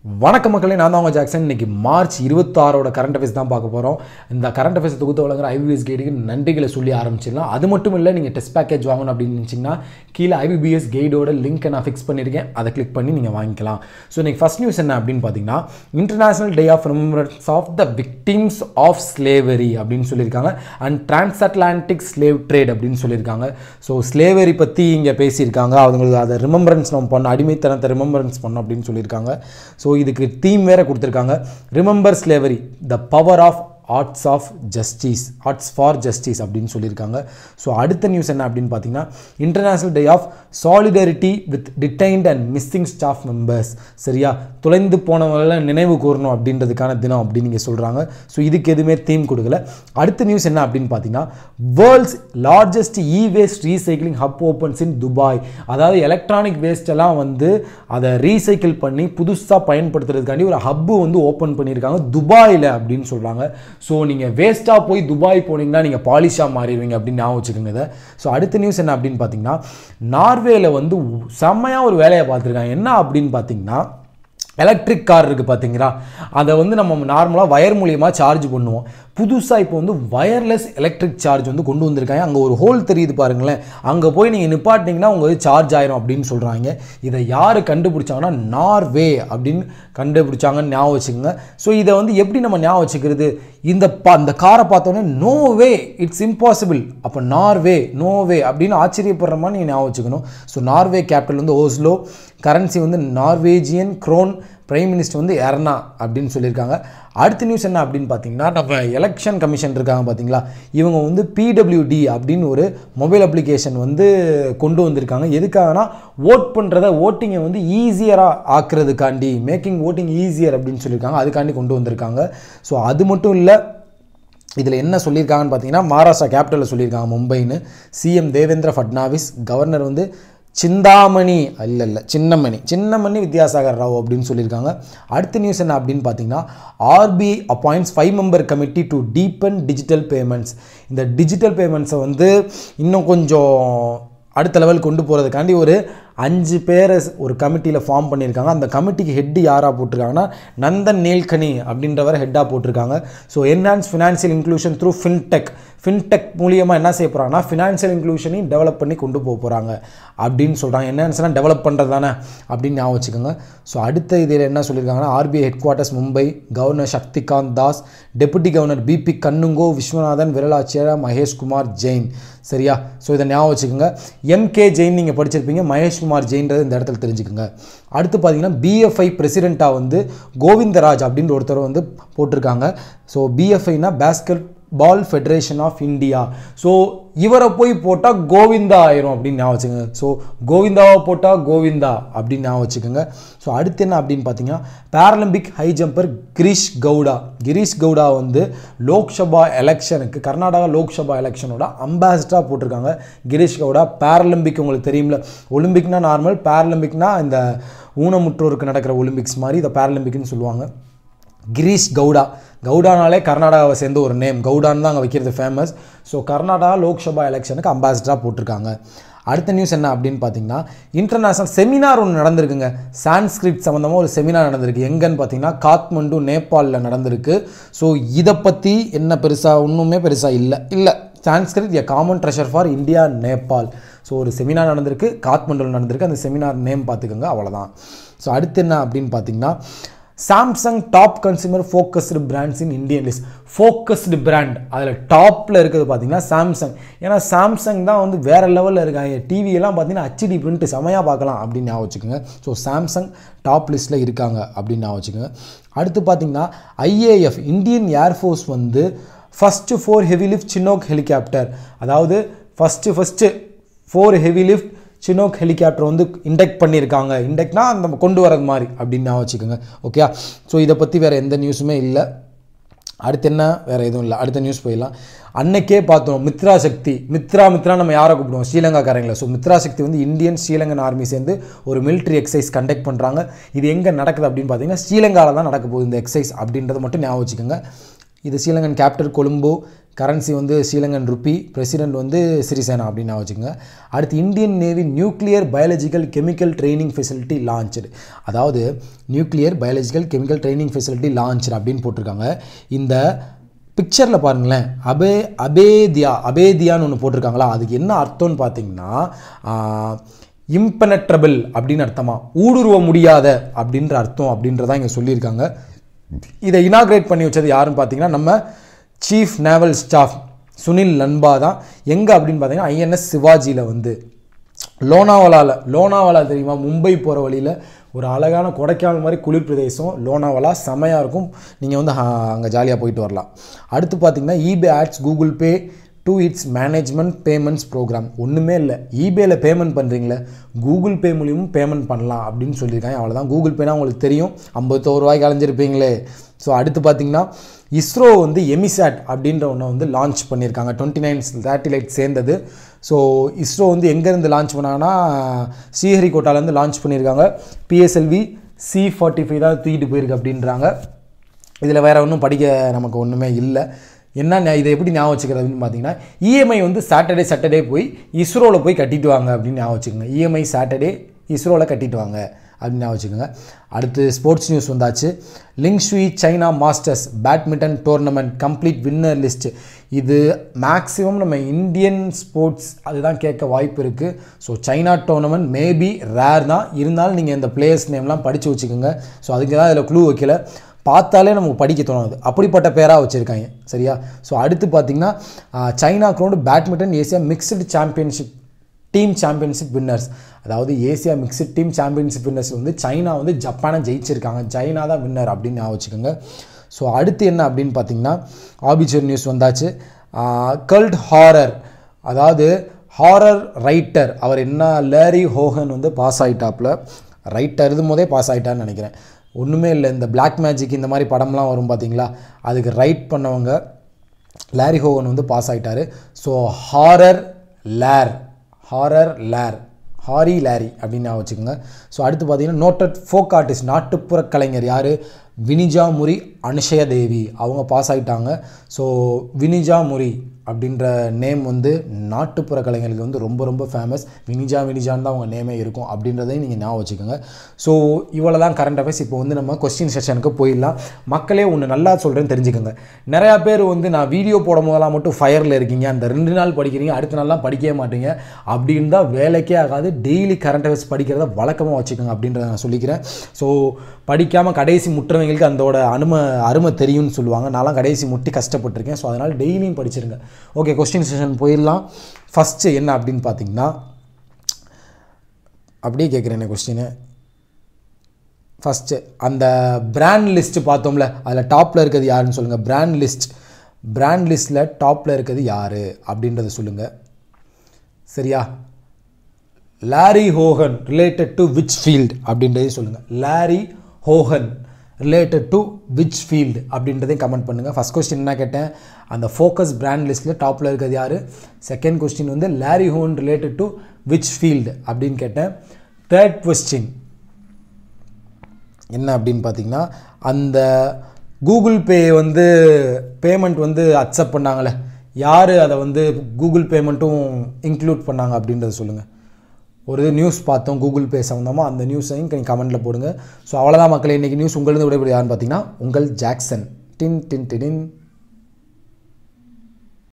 வணக்கம் மக்களே, நான் தான் உங்கள் ஜாக்சன். இன்றைக்கி மார்ச் 26 கரண்ட் அஃபேர்ஸ் தான் பார்க்க போகிறோம். இந்த கரண்ட் அஃபேர்ஸ் தொகுத்து வழங்குற ஐபிபிஎஸ் கைடுக்கு நன்றிகளை சொல்லி ஆரம்பிச்சிடலாம். அது மட்டும் இல்லை, நீங்கள் டெஸ்ட் பேக்கேஜ் வாங்கணும் அப்படின்னு நினச்சிங்கன்னா கீழே ஐபிபிஎஸ் கைடோட லிங்க்கை நான் ஃபிக்ஸ் பண்ணியிருக்கேன். அதை கிளிக் பண்ணி நீங்கள் வாங்கிக்கலாம். ஸோ இன்றைக்கி ஃபஸ்ட் நியூஸ் என்ன அப்படின்னு பார்த்தீங்கன்னா, international day of remembrance of the victims of slavery அப்படின்னு சொல்லியிருக்காங்க. அண்ட் டிரான்ஸ்அட்லாண்டிக் ஸ்லேவ் ட்ரேட் அப்படின்னு சொல்லியிருக்காங்க. ஸோ ஸ்லேவரி பற்றி இங்கே பேசியிருக்காங்க. அவங்களுக்கு அதை ரிமெம்பரன்ஸ் நம்ம பண்ணோம், அடிமைத்தனத்தை ரிமெம்பரன்ஸ் பண்ணோம் அப்படின்னு சொல்லியிருக்காங்க. ஸோ இதுக்கு தீம் வேற கொடுத்துருக்காங்க, remember slavery the power of arts for justice அப்படின்னு சொல்லியிருக்காங்க. ஸோ அடுத்த நியூஸ் என்ன அப்படின்னு பார்த்தீங்கன்னா, international day of solidarity with detained and missing staff members. சரியா, தொலைந்து போனவங்களை நினைவு கூறணும் அப்படின்றதுக்கான தினம் அப்படின்னு நீங்கள் சொல்கிறாங்க. ஸோ இதுக்கு எதுவுமே தீம் கொடுக்கல. அடுத்த நியூஸ் என்ன அப்படின்னு பார்த்தீங்கன்னா, world's largest waste recycling hub opens இன் துபாய். அதாவது எலக்ட்ரானிக் வேஸ்ட்டெல்லாம் அதை ரீசைக்கிள் பண்ணி புதுசாக பயன்படுத்துறதுக்காண்டி ஒரு ஹப்பு ஓப்பன் பண்ணியிருக்காங்க துபாயில் அப்படின்னு சொல்கிறாங்க. ஸோ நீங்கள் வேஸ்ட்டாக போய் துபாய் போனீங்கன்னா நீங்கள் பாலிஷாக மாறிடுவீங்க அப்படின்னு ஞாபகம் வச்சுக்கோங்க இதை. ஸோ அடுத்த நியூஸ் என்ன அப்படின்னு பார்த்தீங்கன்னா, நார்வேல செம்மையாக ஒரு வேலையை பார்த்துருக்காங்க. என்ன அப்படின்னு பார்த்தீங்கன்னா, எலக்ட்ரிக் கார் இருக்குது பார்த்தீங்களா, அதை நம்ம நார்மலாக வயர் மூலியமாக சார்ஜ் பண்ணுவோம். புதுசாக இப்போ வயர்லெஸ் எலக்ட்ரிக் சார்ஜ் கொண்டு வந்திருக்காங்க. அங்கே ஒரு ஹோல் தெரியுது பாருங்களேன், அங்கே போய் நீங்கள் நிப்பாட்டிங்கன்னா உங்களுக்கு சார்ஜ் ஆயிரும் அப்படின்னு சொல்கிறாங்க. இதை யார் கண்டுபிடிச்சாங்கன்னா நார்வே அப்படின்னு கண்டுபிடிச்சாங்கன்னு ஞாபகம் வச்சுக்கோங்க. ஸோ இதை எப்படி நம்ம ஞாபகம் வச்சுக்கிறது, இந்த காரை பார்த்தோன்னே நோ வே இட்ஸ் இம்பாசிபிள், அப்போ நார்வே நோவே அப்படின்னு ஆச்சரியப்படுற மாதிரி நீங்கள் ஞாபகம் வச்சுக்கணும். So Norway capital Oslo, currency Norwegian krone, prime minister Erna அப்படின்னு சொல்லியிருக்காங்க. அடுத்த நியூஸ் என்ன அப்படின்னு பார்த்தீங்கன்னா, நம்ம எலெக்ஷன் கமிஷன் இருக்காங்க பார்த்தீங்களா, இவங்க பிடபிள்யூடி அப்படின்னு ஒரு மொபைல் அப்ளிகேஷன் கொண்டு வந்திருக்காங்க. எதுக்காகனா ஓட்டிங்கை ஈஸியராக ஆக்குறதுக்காண்டி, மேக்கிங் ஓட்டிங் ஈஸியர் அப்படின்னு சொல்லியிருக்காங்க. அதுக்காண்டி கொண்டு வந்திருக்காங்க. ஸோ அது மட்டும் இல்லை, இதில் என்ன சொல்லியிருக்காங்கன்னு பார்த்தீங்கன்னா, மகாராஷ்டிரா கேபிட்டலில் சொல்லியிருக்காங்க மும்பைன்னு. சிஎம் தேவேந்திர ஃபட்னாவிஸ், கவர்னர் சின்னமணி வித்யாசாகர் ராவ் அப்படின்னு சொல்லியிருக்காங்க. அடுத்த நியூஸ் என்ன அப்படின்னு பார்த்தீங்கன்னா, RBI appoints 5 member committee to deepen digital payments. இந்த டிஜிட்டல் பேமெண்ட்ஸை இன்னும் கொஞ்சம் அடுத்த லெவல் கொண்டு போகிறதுக்காண்டி ஒரு 5 பேரை ஒரு கமிட்டியில் ஃபார்ம் பண்ணியிருக்காங்க. அந்த கமிட்டிக்கு ஹெட் யாராக போட்டிருக்காங்கன்னா, நந்தன் நீல்கனி அப்படின்றவரை ஹெட்டாக போட்டிருக்காங்க. So enhance financial inclusion through fintech மூலியமாக என்ன செய்ய போகிறாங்கன்னா, ஃபினான்ஷியல் இன்க்ளூஷனையும் டெவலப் பண்ணி கொண்டு போகிறாங்க அப்படின்னு சொல்கிறாங்க. என்ஹான்ஸ்லாம் டெவலப் பண்ணுறது தானே அப்படின்னு ஞாபகம் வச்சுக்கோங்க. ஸோ அடுத்த இதில் என்ன சொல்லியிருக்காங்கன்னா, RBI headquarters Mumbai, governor Shaktikanta Das, deputy governor BP Kanungo, Viswanathan, விரலாச்சியர், மகேஷ்குமார் ஜெயின். சரியா, ஸோ இதை ஞாபகம் வச்சுக்கோங்க. எம்கே ஜெயின் நீங்கள் படிச்சிருப்பீங்க, மகேஷ்குமார் ஜெயின்றது இந்த இடத்துல தெரிஞ்சுக்கோங்க. அடுத்து பார்த்தீங்கன்னா, பிஎஃப்ஐ பிரசிடெண்ட்டாக கோவிந்தராஜ் அப்படின்ற ஒருத்தர் போட்டிருக்காங்க. ஸோ பிஎஃப்ஐனா basketball federation of India. So இவரை போய் போட்டால் கோவிந்தா ஆயிரும் அப்படின்னு ஞாபகம் வச்சுக்கோங்க. ஸோ கோவிந்தாவை போட்டால் கோவிந்தா அப்படின்னு ஞாபகம் வச்சுக்கோங்க. ஸோ அடுத்து என்ன அப்படின்னு பார்த்தீங்கன்னா, Paralympic high jumper Girish Gowda Lok Sabha எலெக்ஷனுக்கு, கர்நாடகா லோக்சபா எலெக்ஷனோட அம்பாசிடராக போட்டிருக்காங்க. கிரீஷ் கவுடா பேரலிம்பிக் உங்களுக்கு தெரியும்ல, ஒலிம்பிக்னா நார்மல், பேரலிம்பிக்னா இந்த ஊனமுற்றோருக்கு நடக்கிற ஒலிம்பிக்ஸ் மாதிரி இதை பேரலிம்பிக்னு சொல்லுவாங்க. கிரீஷ் கவுடானாலே கர்நாடகாவை சேர்ந்த ஒரு நேம், கவுடான்னு தான் அங்கே வைக்கிறது ஃபேமஸ். ஸோ கர்நாடகா லோக்சபா எலெக்ஷனுக்கு அம்பாசிடராக போட்டிருக்காங்க. அடுத்த நியூஸ் என்ன அப்படின்னு பார்த்தீங்கன்னா, இன்டர்நேஷ்னல் செமினார் ஒன்று நடந்திருக்குங்க. சான்ஸ்கிரிட் சம்மந்தமாக ஒரு செமினார் நடந்திருக்கு. எங்கன்னு பார்த்தீங்கன்னா, காத்மண்டு நேபாளில் நடந்திருக்கு. ஸோ இதை பற்றி என்ன ஒன்றுமே பெருசாக இல்லை. Sanskrit a common treasure for India Nepal. So ஒரு செமினார் நடந்திருக்கு, காத்மண்டுவில் நடந்திருக்கு. அந்த செமினார் நேம் பார்த்துக்கோங்க, அவ்வளோதான். ஸோ அடுத்து என்ன அப்படின்னு பார்த்தீங்கன்னா, Samsung top consumer focused brands in Indian list. Focused brand அதில் டாப்பில் இருக்கிறது பார்த்தீங்கன்னா சாம்சங். ஏன்னா சாம்சங் தான் வேறு லெவலில் இருக்காங்க. டிவியெல்லாம் பார்த்தீங்கன்னா ஹெச்டி பிரிண்ட் செமையாக பார்க்கலாம் அப்படின்னு ஞாபகம் வச்சுக்கோங்க. ஸோ சாம்சங் டாப் லிஸ்ட்டில் இருக்காங்க அப்படின்னு ஞாபகம் வச்சுக்கோங்க. அடுத்து பார்த்தீங்கன்னா, IAF Indian air force first 4 heavy lift Chinook helicopter, அதாவது first 4 heavy lift Chinook helicopter induct பண்ணியிருக்காங்க. இண்டெக்ட்னா நம்ம கொண்டு வரது மாதிரி அப்படின்னு ஞாபகம் வச்சுக்கோங்க. ஓகே, ஸோ இதை பற்றி வேறு எந்த நியூஸுமே இல்லை. அடுத்து என்ன, வேறு எதுவும் இல்லை. அடுத்த நியூஸ் போயிடலாம். அன்னைக்கே பார்த்தோம் மித்ரா சக்தி, மித்ரா நம்ம யாரை கூப்பிடுவோம், ஸ்ரீலங்காக்காரங்களை. ஸோ மித்ரா சக்தி இந்தியன் ஸ்ரீலங்கன் ஆர்மி சேர்ந்து ஒரு மிலிட்ரி எக்ஸசைஸ் கண்டக்ட் பண்ணுறாங்க. இது எங்கே நடக்குது அப்படின்னு பார்த்தீங்கன்னா, ஸ்ரீலங்காவில் தான் நடக்க போகுது இந்த எக்ஸசைஸ் அப்படின்றத மட்டும் ஞாபகம் வச்சுக்கோங்க. இது ஸ்ரீலங்கன் கேபிட்டல் கொழும்போ, கரன்சி வந்து ஸ்ரீலங்கன் ருப்பி, பிரசிடென்ட் வந்து சிறிசேனா அப்படின்னு வச்சுக்கோங்க. அடுத்து Indian Navy nuclear biological chemical training facility launch. அதாவது nuclear biological chemical training facility launch அப்படின்னு போட்டிருக்காங்க. இந்த பிக்சரில் பாருங்களேன், அபேதியான்னு ஒன்று போட்டிருக்காங்களா, அதுக்கு என்ன அர்த்தம்னு பார்த்தீங்கன்னா இம்பெனட்ரபிள் அப்படின்னு அர்த்தமா, ஊடுருவ முடியாத அப்படின்ற அர்த்தம் அப்படின்றதான் இங்கே சொல்லியிருக்காங்க. இதை இனாக்ரேட் பண்ணி வச்சது யாருன்னு பார்த்தீங்கன்னா நம்ம chief naval staff Sunil Lanba தான். எங்கே அப்படின்னு பார்த்தீங்கன்னா ஐஎன்எஸ் சிவாஜியில் வந்து லோனாவாலா தெரியுமா, மும்பை போகிற வழியில் ஒரு அழகான கொடைக்கானல் மாதிரி குளிர் பிரதேசம் லோனாவாலா, செமையாக இருக்கும். நீங்கள் வந்து அங்கே ஜாலியாக போயிட்டு வரலாம். அடுத்து பார்த்தீங்கன்னா eBay adds Google Pay to its management payments program. ஒன்றுமே இல்லை, eBayல பேமெண்ட் பண்ணுறீங்களே, கூகுள் பே மூலியமும் பேமெண்ட் பண்ணலாம் அப்படின்னு சொல்லியிருக்காங்க. அவ்வளோதான். கூகுள் பேனா உங்களுக்கு தெரியும், 51 ரூபாய்க்கு அலைஞ்சிருப்பீங்களே. ஸோ அடுத்து பார்த்தீங்கன்னா இஸ்ரோ வந்து எமிசாட் அப்படின்ற ஒன்று வந்து லான்ச் பண்ணியிருக்காங்க. 29 சேட்டிலைட் சேர்ந்தது. ஸோ இஸ்ரோ வந்து எங்கேருந்து லான்ச் பண்ணாங்கன்னா ஸ்ரீஹரிகோட்டாலேருந்து லான்ச் பண்ணியிருக்காங்க. PSLV C-45 தான் தூக்கிட்டு போயிருக்கு அப்படின்றாங்க. இதில் வேறு ஒன்றும் படிக்க நமக்கு ஒன்றுமே இல்லை. என்ன இதை எப்படி ஞாபகம் வச்சுக்கிறது அப்படின்னு பார்த்தீங்கன்னா EMI வந்து சாட்டர்டே போய் இஸ்ரோவில் போய் கட்டிட்டு வாங்க அப்படின்னு ஞாபகம் வச்சுக்கோங்க. EMI சாட்டர்டே இஸ்ரோவில் கட்டிட்டு வாங்க அப்படின்னு ஞாபகம் வச்சுக்கோங்க. அடுத்து ஸ்போர்ட்ஸ் நியூஸ் வந்தாச்சு. Lingshui China Masters badminton tournament complete winner list. இது மேக்ஸிமம் நம்ம இந்தியன் ஸ்போர்ட்ஸ் அதுதான் கேட்க வாய்ப்பு இருக்குது. So China tournament maybe rare தான், இருந்தாலும் நீங்கள் இந்த பிளேயர்ஸ் நேம்லாம் படித்து வச்சுக்கோங்க. ஸோ அதுக்கு தான் இதில் க்ளூ வைக்கல, பார்த்தாலே நமக்கு படிக்க தோணுது, அப்படிப்பட்ட பேராக வச்சுருக்காங்க. சரியா? ஸோ அடுத்து பார்த்திங்கன்னா China crowned badminton Asia mixed championship team championship winners. அதாவது Asia mixed team championship winners வந்து சைனா வந்து ஜப்பானை ஜெயிச்சிருக்காங்க. சைனா தான் வின்னர் அப்படின்னு ஞாபகம் வச்சுக்கோங்க. ஸோ அடுத்து என்ன அப்படின்னு பார்த்தீங்கன்னா ஆபிச்சர் நியூஸ் வந்தாச்சு. கல்ட் ஹாரர், அதாவது ஹாரர் ரைட்டர் அவர் என்ன லேரி ஹோகன் வந்து பாஸ் ஆகிட்டாப்பில், ரைட்டர் எழுதும் போதே பாஸ் ஆகிட்டான்னு நினைக்கிறேன். ஒன்றுமே இல்லை, இந்த பிளாக் மேஜிக் இந்த மாதிரி படம்லாம் வரும் பார்த்தீங்களா, அதுக்கு ரைட் பண்ணவங்க லேரி ஹோகன் வந்து பாஸ் ஆகிட்டார். ஸோ ஹாரி லேரி அப்படின்னு நான் வச்சுக்கோங்க. ஸோ அடுத்து பார்த்தீங்கன்னா நோட்டட் ஃபோக் ஆர்டிஸ்ட் நாட்டுப்புற கலைஞர் யார், வினிஜா முரி அனுஷயா தேவி, அவங்க பாஸ் ஆகிட்டாங்க. ஸோ வினிஜா முரி அப்படின்ற நேம் வந்து நாட்டுப்புற கலைஞர்களுக்கு வந்து ரொம்ப ரொம்ப ஃபேமஸ். வினிஜான்னு தான் அவங்க நேமே இருக்கும் அப்படின்றதையும் நீங்கள் ஞாபகம் வச்சுக்கோங்க. ஸோ இவ்வளோ தான் கரண்ட் அஃபேர்ஸ். இப்போ வந்து நம்ம கொஸ்டின் செஷனுக்கு போயிடலாம். மக்களே ஒன்று நல்லா சொல்கிறேன்னு தெரிஞ்சுக்கோங்க. நிறையா பேர் வந்து நான் வீடியோ போடும் போதெல்லாம் மட்டும் ஃபயரில் இருக்கீங்க, அந்த 2 நாள் படிக்கிறீங்க, அடுத்த நாள்லாம் படிக்கவே மாட்டீங்க, அப்படின்னு தான் வேலைக்கே ஆகாது. டெய்லி கரண்ட் அஃபேர்ஸ் படிக்கிறத வழக்கமாக வச்சுக்கோங்க அப்படின்றத நான் சொல்லிக்கிறேன். ஸோ படிக்காமல் கடைசி முட்டுறவங்களுக்கு அதோட அருமை தெரியும்னு சொல்லுவாங்க. நான்லாம் கடைசி முட்டி கஷ்டப்பட்டிருக்கேன். ஸோ அதனால் டெய்லியும் படிச்சிருங்க. ஓகே, கொஸ்டின் செஷன் போயிடலாம். ஃபஸ்ட்டு என்ன அப்படின்னு பார்த்தீங்கன்னா, அப்படியே கேட்குறேன் கொஸ்டின். ஃபஸ்ட்டு அந்த பிராண்ட் லிஸ்ட்டு பார்த்தோம்ல, அதில் டாப்பில் இருக்கிறது யாருன்னு சொல்லுங்கள். பிராண்ட் லிஸ்ட்டில் டாப்பில் இருக்கிறது யார் அப்படின்றத சொல்லுங்கள். சரியா? Lorry Hogan related to which field அப்படின்றதையும் சொல்லுங்கள். Lorry Hogan related to which field அப்படின்றதையும் கமெண்ட் பண்ணுங்கள். ஃபஸ்ட் கொஸ்டின் என்ன கேட்டேன், அந்த ஃபோக்கஸ் பிராண்ட் லிஸ்ட்டில் டாப்பில் இருக்கிறது யார். செகண்ட் கொஸ்டின் வந்து lorry Hogan related to which field அப்படின்னு கேட்டேன். தேர்ட் கொஸ்டின் என்ன அப்படின்னு பார்த்தீங்கன்னா, அந்த கூகுள் பே வந்து பேமெண்ட் வந்து அக்செப்ட் பண்ணாங்களே, யார் அதை வந்து கூகுள் பேமெண்ட்டும் இன்க்ளூட் பண்ணாங்க அப்படின்றத சொல்லுங்கள். ஒரு நியூஸ் பார்த்தோம் கூகுள் பே சம்மந்தமாக, அந்த நியூஸையும் நீங்கள் கமெண்ட்டில் போடுங்க. ஸோ அவ்வளோதான் மக்களே, இன்றைக்கி நியூஸ் உங்களிருந்து விடைபெறுது யாருன்னு பார்த்தீங்கன்னா உங்கள் ஜாக்சன். டின் டின் டின்.